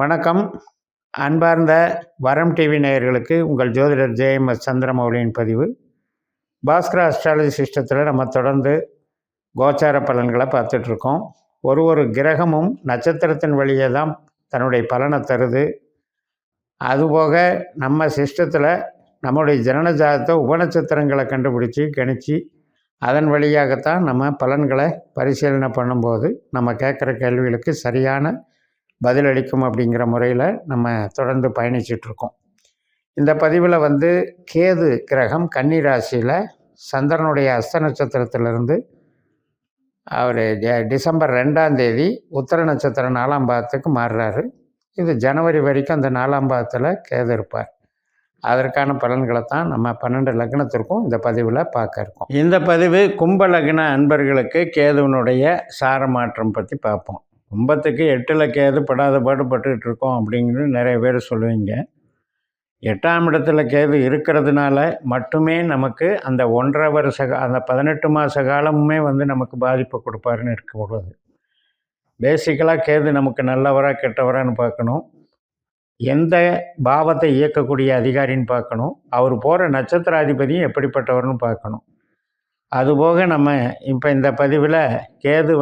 வணக்கம். அன்பார்ந்த வரம் டிவி நேயர்களுக்கு உங்கள் ஜோதிடர் ஜேஎம்எஸ் சந்திரமௌலியின் பதிவு. பாஸ்கர அஸ்ட்ராலஜி சிஸ்டத்தில் நம்ம தொடர்ந்து கோச்சார பலன்களை பார்த்துட்ருக்கோம். ஒரு கிரகமும் நட்சத்திரத்தின் வழியே தான் தன்னுடைய பலனை தருது. அதுபோக நம்ம சிஸ்டத்தில் நம்முடைய ஜனன ஜாதகத்தை உபநட்சத்திரங்களை கண்டுபிடிச்சி கணித்து அதன் வழியாகத்தான் நம்ம பலன்களை பரிசீலனை பண்ணும்போது நம்ம கேட்குற கேள்விகளுக்கு சரியான பதிலளிக்கும் அப்படிங்கிற முறையில் நம்ம தொடர்ந்து பயணிச்சிட்ருக்கோம். இந்த பதிவில் கேது கிரகம் கன்னி ராசியில் சந்திரனுடைய அஸ்த நட்சத்திரத்திலிருந்து அவர் டிசம்பர் 2ஆம் தேதி உத்தர நட்சத்திரம் 4ஆம் பாதத்துக்கு மாறுறாரு. இது ஜனவரி வரைக்கும் அந்த 4ஆம் பாதத்தில் கேது இருப்பார். அதற்கான பலன்களை தான் நம்ம 12 லக்னத்திற்கும் இந்த பதிவில் பார்க்க இருக்கோம். இந்த பதிவு கும்ப லக்ன அன்பர்களுக்கு கேதுவனுடைய சார மாற்றம் பற்றி பார்ப்போம். கும்பத்துக்கு 8ல் கேது படாத பாடுபட்டுக்கிட்டு இருக்கோம் அப்படிங்கிறது நிறைய பேர் சொல்லுவீங்க. 8ஆம் இடத்துல கேது இருக்கிறதுனால மட்டுமே நமக்கு அந்த 1.5 வருஷ அந்த 18 மாத காலமுமே நமக்கு பாதிப்பை கொடுப்பாருன்னு இருக்கக்கூடாது. பேசிக்கலாக கேது நமக்கு நல்லவரா கெட்டவரான்னு பார்க்கணும். எந்த பாவத்தை இயக்கக்கூடிய அதிகாரின்னு பார்க்கணும். அவர் போகிற நட்சத்திராதிபதியும் எப்படிப்பட்டவர்னு பார்க்கணும். அதுபோக நம்ம இப்போ இந்த பதிவில் கேது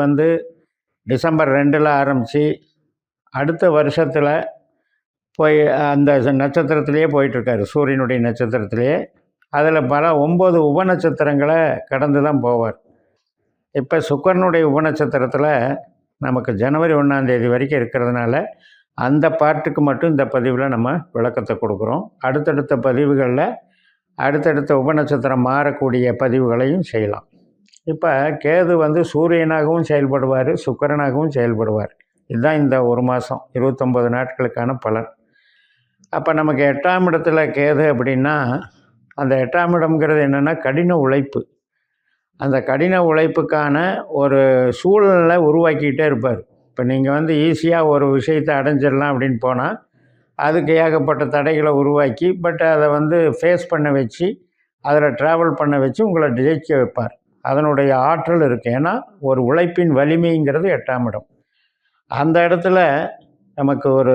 டிசம்பர் 2ல் ஆரம்பித்து அடுத்த வருஷத்தில் போய் அந்த நட்சத்திரத்திலேயே போயிட்டுருக்காரு, சூரியனுடைய நட்சத்திரத்திலேயே. அதில் பல 9 உபநட்சத்திரங்களை கடந்து தான் போவார். இப்போ சுக்கிரனுடைய உபநட்சத்திரத்தில் நமக்கு ஜனவரி 1ஆம் தேதி வரைக்கும் இருக்கிறதுனால அந்த பாட்டுக்கு மட்டும் இந்த பதிவில் நம்ம விளக்கத்தை கொடுக்குறோம். அடுத்தடுத்த பதிவுகளில் அடுத்தடுத்த உபநட்சத்திரம் மாறக்கூடிய பதிவுகளையும் செய்யலாம். இப்போ கேது சூரியனாகவும் செயல்படுவார், சுக்கிரனாகவும் செயல்படுவார். இதுதான் இந்த ஒரு மாதம் 29 நாட்களுக்கான பலன். அப்போ நமக்கு 8ஆம் இடத்துல கேது அப்படின்னா அந்த 8ஆம் இடம்ங்கிறது என்னென்னா கடின உழைப்பு. அந்த கடின உழைப்புக்கான ஒரு சூழ்நிலை உருவாக்கிக்கிட்டே இருப்பார். இப்போ நீங்கள் ஈஸியாக ஒரு விஷயத்தை அடைஞ்சிடலாம் அப்படின்னு போனால் அதுக்கு ஏகப்பட்ட தடைகளை உருவாக்கி அதை ஃபேஸ் பண்ண வச்சு அதில் ட்ராவல் பண்ண வச்சு உங்களை ஜெயிக்க வைப்பார். அதனுடைய ஆற்றல் இருக்குது. ஏன்னா ஒரு உழைப்பின் வலிமைங்கிறது 8ஆம் இடம். அந்த இடத்துல நமக்கு ஒரு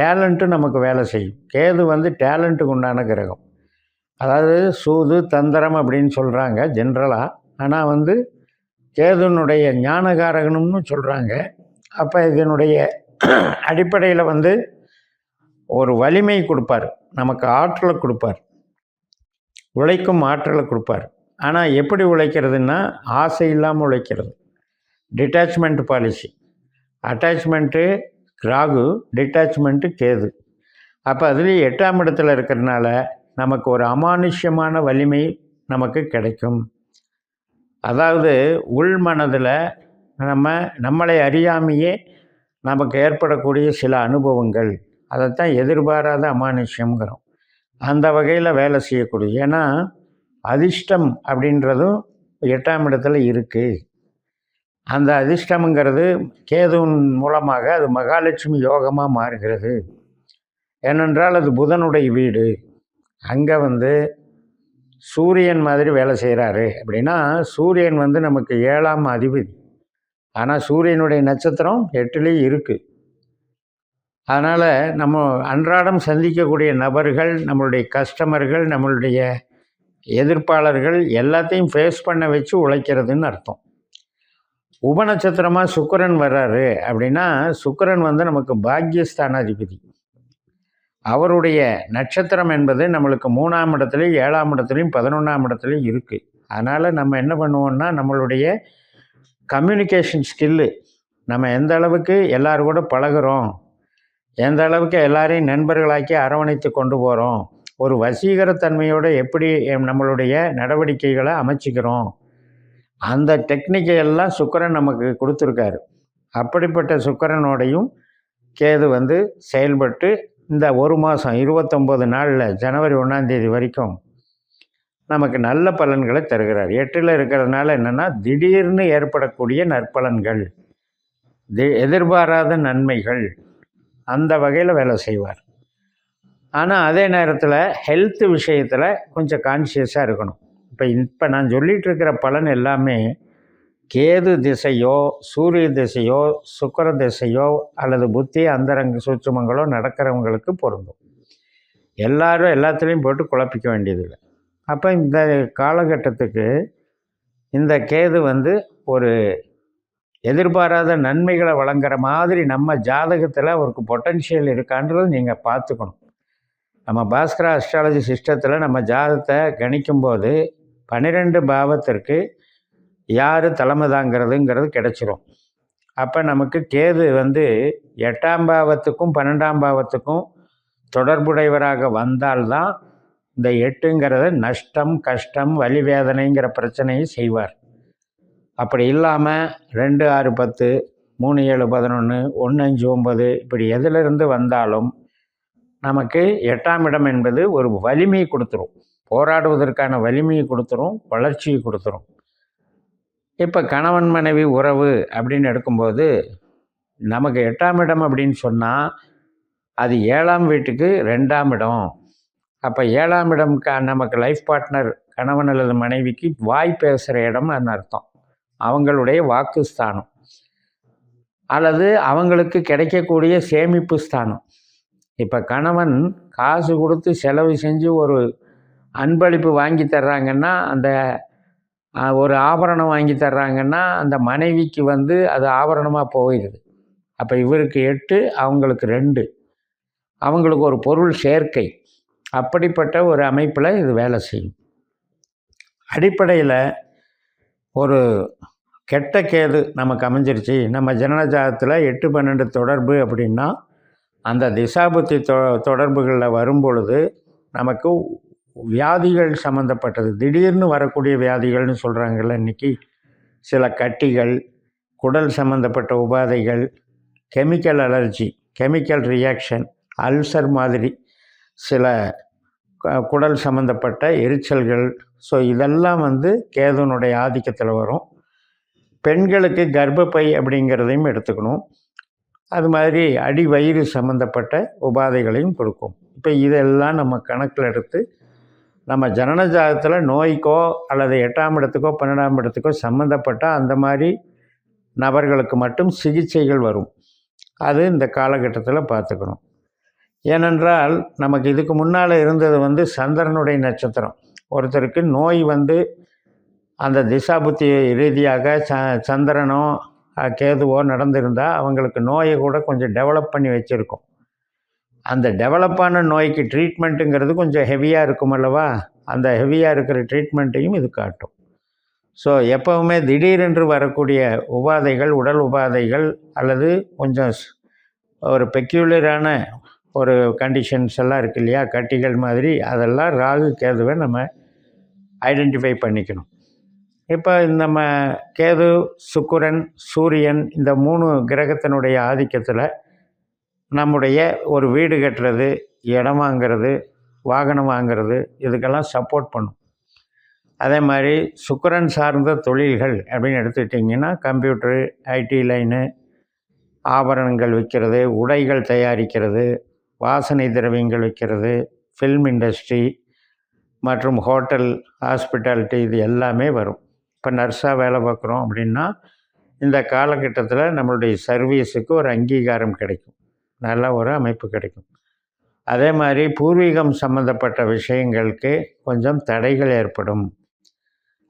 டேலண்ட்டு நமக்கு வேலை செய்யும். கேது டேலண்ட்டுக்கு உண்டான கிரகம். அதாவது சூது தந்திரம் அப்படின்னு சொல்கிறாங்க ஜென்ரலாக. ஆனால் கேதுனுடைய ஞானகாரகனும்னு சொல்கிறாங்க. அப்போ இதனுடைய அடிப்படையில் ஒரு வலிமை கொடுப்பார், நமக்கு ஆற்றலை கொடுப்பார், உழைக்கும் ஆற்றலை கொடுப்பார். ஆனால் எப்படி உழைக்கிறதுன்னா ஆசை இல்லாமல் உழைக்கிறது. Detachment policy. Attachment Rahu, detachment Ketu. அப்போ அதுலேயும் 8ஆம் இடத்துல இருக்கிறதுனால நமக்கு ஒரு அமானுஷ்யமான வலிமை நமக்கு கிடைக்கும். அதாவது உள் மனதில் நம்மளை அறியாமையே நமக்கு ஏற்படக்கூடிய சில அனுபவங்கள், அதைத்தான் எதிர்பாராத அமானுஷ்யங்கிறோம். அந்த வகையில் வேலை செய்யக்கூடிய, ஏன்னா அதிர்ஷ்டம் அப்படின்றதும் 8ஆம் இடத்துல இருக்குது. அந்த அதிர்ஷ்டம்ங்கிறது கேதுவின் மூலமாக அது மகாலட்சுமி யோகமாக மாறுகிறது. ஏனென்றால் அது புதனுடைய வீடு. அங்கே சூரியன் மாதிரி வேலை செய்கிறாரு. அப்படின்னா சூரியன் நமக்கு 7ஆம் அதிபதி. ஆனால் சூரியனுடைய நட்சத்திரம் 8லேயும் இருக்குது. அதனால் நம்ம அன்றாடம் சந்திக்கக்கூடிய நபர்கள், நம்மளுடைய கஸ்டமர்கள், நம்மளுடைய எதிர்ப்பாளர்கள் எல்லாத்தையும் ஃபேஸ் பண்ண வச்சு உழைக்கிறதுன்னு அர்த்தம். உபநட்சத்திரமாக சுக்கிரன் வர்றாரு அப்படின்னா சுக்கிரன் நமக்கு பாக்யஸ்தானாதிபதி. அவருடைய நட்சத்திரம் என்பது நம்மளுக்கு 3ஆம் இடத்துலையும் 7ஆம் இடத்துலையும் 11ஆம் இடத்துலையும் இருக்குது. அதனால் நம்ம என்ன பண்ணுவோம்னா நம்மளுடைய கம்யூனிகேஷன் ஸ்கில்லு, நம்ம எந்த அளவுக்கு எல்லோரும் கூட பழகுறோம், எந்த அளவுக்கு எல்லாரையும் நண்பர்களாக்கி அரவணைத்து கொண்டு போகிறோம், ஒரு வசீகரத்தன்மையோடு எப்படி நம்மளுடைய நடவடிக்கைகளை அமைச்சிக்கிறோம், அந்த டெக்னிக்கை எல்லாம் சுக்கிரன் நமக்கு கொடுத்துருக்காரு. அப்படிப்பட்ட சுக்கிரனோடையும் கேது செயல்பட்டு இந்த ஒரு மாதம் 29 நாளில் ஜனவரி 1ஆம் தேதி வரைக்கும் நமக்கு நல்ல பலன்களை தருகிறார். 8ல் இருக்கிறதுனால என்னென்னா திடீர்னு ஏற்படக்கூடிய நற்பலன்கள், எதிர்பாராத நன்மைகள், அந்த வகையில் வேலை செய்வார். ஆனால் அதே நேரத்தில் ஹெல்த் விஷயத்தில் கொஞ்சம் கான்ஷியஸாக இருக்கணும். இப்போ நான் சொல்லிகிட்டு இருக்கிற பலன் எல்லாமே கேது திசையோ சூரிய திசையோ சுக்கிர திசையோ அல்லது புத்தி அந்தரங்க சூட்சுமங்களோ நடக்கிறவங்களுக்கு பொருந்தும். எல்லாரும் எல்லாத்துலேயும் போட்டு குழப்பிக்க வேண்டியதில்லை. அப்போ இந்த காலகட்டத்துக்கு இந்த கேது ஒரு எதிர்பாராத நன்மைகளை வழங்குற மாதிரி நம்ம ஜாதகத்தில் அவருக்கு பொட்டன்ஷியல் இருக்கான்றது நீங்கள் பார்த்துக்கணும். நம்ம பாஸ்கரா அஸ்ட்ராலஜி சிஸ்டத்தில் நம்ம ஜாதகத்தை கணிக்கும்போது 12 பாவத்திற்கு யார் தலைமை தாங்கிறதுங்கிறது கிடச்சிரும். அப்போ நமக்கு கேது 8ஆம் பாவத்துக்கும் 12ஆம் பாவத்துக்கும் தொடர்புடையவராக வந்தால்தான் இந்த 8ங்கிறத நஷ்டம், கஷ்டம், வலி, வேதனைங்கிற பிரச்சனையை செய்வார். அப்படி இல்லாமல் 2, 6, 10, 3, 7, 11, 1, 5, 9 இப்படி எதிலிருந்து வந்தாலும் நமக்கு 8ஆம் இடம் என்பது ஒரு வலிமையை கொடுத்துரும், போராடுவதற்கான வலிமையை கொடுத்துரும், வளர்ச்சியை கொடுத்துரும். இப்போ கணவன் மனைவி உறவு அப்படின்னு எடுக்கும்போது நமக்கு 8ஆம் இடம் அப்படின்னு சொன்னால் அது 7ஆம் வீட்டுக்கு 2ஆம் இடம். அப்போ 7ஆம் இடம் நமக்கு லைஃப் பார்ட்னர் கணவன் அல்லது மனைவிக்கு வாய் பேசுகிற இடம்னு அர்த்தம். அவங்களுடைய வாக்கு ஸ்தானம் அல்லது அவங்களுக்கு கிடைக்கக்கூடிய சேமிப்பு ஸ்தானம். இப்போ கணவன் காசு கொடுத்து செலவு செஞ்சு ஒரு அன்பளிப்பு வாங்கி தர்றாங்கன்னா, அந்த ஒரு ஆபரணம் வாங்கி தர்றாங்கன்னா அந்த மனைவிக்கு அது ஆபரணமாக போயிடுது. அப்போ இவருக்கு 8, அவங்களுக்கு 2, அவங்களுக்கு ஒரு பொருள் சேர்க்கை. அப்படிப்பட்ட ஒரு அமைப்பில் இது வேலை செய்யும். அடிப்படையில் ஒரு கெட்ட கேது நமக்கு அமைஞ்சிருச்சு, நம்ம ஜனன ஜாதகத்தில் 8, 12 தொடர்பு அப்படின்னா அந்த திசாபுத்தி தொடர்புகளில் வரும்பொழுது நமக்கு வியாதிகள் சம்மந்தப்பட்டது, திடீர்னு வரக்கூடிய வியாதிகள்னு சொல்கிறாங்கல்ல இன்றைக்கி, சில கட்டிகள், குடல் சம்மந்தப்பட்ட உபாதைகள், chemical allergy, chemical reaction, ulcer மாதிரி சில குடல் சம்மந்தப்பட்ட எரிச்சல்கள். ஸோ இதெல்லாம் கேதுனுடைய ஆதிக்கத்தில் வரும். பெண்களுக்கு கர்ப்பப்பை அப்படிங்கிறதையும் எடுத்துக்கணும். அது மாதிரி அடி வயிறு சம்மந்தப்பட்ட உபாதைகளையும் கொடுக்கும். இப்போ இதெல்லாம் நம்ம கணக்கில் எடுத்து நம்ம ஜனன ஜாதகத்தில் நோய்க்கோ அல்லது 8ஆம் இடத்துக்கோ 12ஆம் இடத்துக்கோ சம்மந்தப்பட்ட அந்த மாதிரி நபர்களுக்கு மட்டும் சிகிச்சைகள் வரும். அது இந்த காலகட்டத்தில் பார்த்துக்கணும். ஏனென்றால் நமக்கு இதுக்கு முன்னால் இருந்தது சந்திரனுடைய நட்சத்திரம். ஒருத்தருக்கு நோய் அந்த திசாபுத்தி ரீதியாக சந்திரனோ கேதுவோ நடந்திருந்தால் அவங்களுக்கு நோயை கூட கொஞ்சம் டெவலப் பண்ணி வச்சுருக்கோம். அந்த டெவலப்பான நோய்க்கு ட்ரீட்மெண்ட்டுங்கிறது கொஞ்சம் ஹெவியாக இருக்கும் அல்லவா, அந்த ஹெவியாக இருக்கிற ட்ரீட்மெண்ட்டையும் இது காட்டும். ஸோ எப்போவுமே திடீரென்று வரக்கூடிய உபாதைகள், உடல் உபாதைகள் அல்லது கொஞ்சம் ஒரு பெக்யூலரான ஒரு கண்டிஷன்ஸ் எல்லாம் இருக்குது இல்லையா, கட்டிகள் மாதிரி, அதெல்லாம் ராகு கேதுவை நம்ம ஐடென்டிஃபை பண்ணிக்கணும். இப்போ நம்ம கேது, சுக்கிரன், சூரியன் இந்த 3 கிரகத்தினுடைய ஆதிக்கத்தில் நம்முடைய ஒரு வீடு கட்டுறது, இடம் வாங்கிறது, வாகனம் வாங்கிறது இதுக்கெல்லாம் சப்போர்ட் பண்ணும். அதே மாதிரி சுக்கிரன் சார்ந்த தொழில்கள் அப்படின்னு எடுத்துக்கிட்டிங்கன்னா கம்ப்யூட்டரு, ஐடி லைனு, ஆபரணங்கள் விற்கிறது, உடைகள் தயாரிக்கிறது, வாசனை திரவியங்கள் விற்கிறது, ஃபில்ம் இண்டஸ்ட்ரி மற்றும் ஹோட்டல், ஹாஸ்பிட்டாலிட்டி இது எல்லாமே வரும். இப்போ நர்ஸாக வேலை பார்க்குறோம் அப்படின்னா இந்த காலகட்டத்தில் நம்மளுடைய சர்வீஸுக்கு ஒரு அங்கீகாரம் கிடைக்கும், நல்ல ஒரு அமைப்பு கிடைக்கும். அதே மாதிரி பூர்வீகம் சம்மந்தப்பட்ட விஷயங்களுக்கு கொஞ்சம் தடைகள் ஏற்படும்.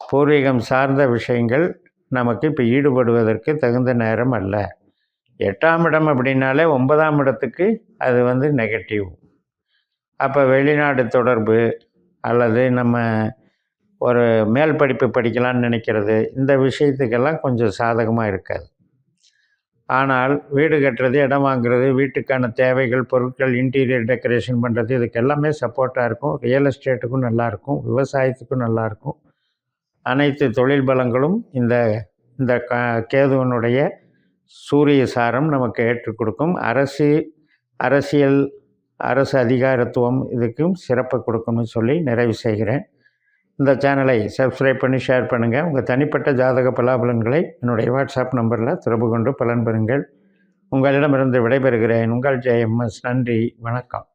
பூர்வீகம் சார்ந்த விஷயங்கள் நமக்கு இப்போ ஈடுபடுவதற்கு தகுந்த நேரம் அல்ல. 8ஆம் இடம் அப்படின்னாலே 9ஆம் இடத்துக்கு அது நெகட்டிவ். அப்போ வெளிநாடு தொடர்பு அல்லது நம்ம ஒரு மேல் படிப்பு படிக்கலான்னு நினைக்கிறது, இந்த விஷயத்துக்கெல்லாம் கொஞ்சம் சாதகமாக இருக்காது. ஆனால் வீடு கட்டுறது, இடம் வாங்குறது, வீட்டுக்கான தேவைகள், பொருட்கள், இன்டீரியர் டெக்கரேஷன் பண்ணுறது இதுக்கெல்லாமே சப்போர்ட்டாக இருக்கும். ரியல் எஸ்டேட்டுக்கும் நல்லாயிருக்கும், விவசாயத்துக்கும் நல்லாயிருக்கும். அனைத்து தொழில் பலங்களும் இந்த கேதுவனுடைய சூரிய சாரம் நமக்கு ஏற்றுக் கொடுக்கும். அரசியல், அரசு அதிகாரத்துவம் இதுக்கும் சிறப்பு கொடுக்கும்னு சொல்லி நிறைவு செய்கிறேன். இந்த சேனலை சப்ஸ்கிரைப் பண்ணி ஷேர் பண்ணுங்கள். உங்கள் தனிப்பட்ட ஜாதக பலாபலன்களை என்னுடைய வாட்ஸ்அப் நம்பரில் தொடர்பு கொண்டு பலன் பெறுங்கள். உங்களிடமிருந்து விடைபெறுகிறேன். உங்கள் JMS. நன்றி, வணக்கம்.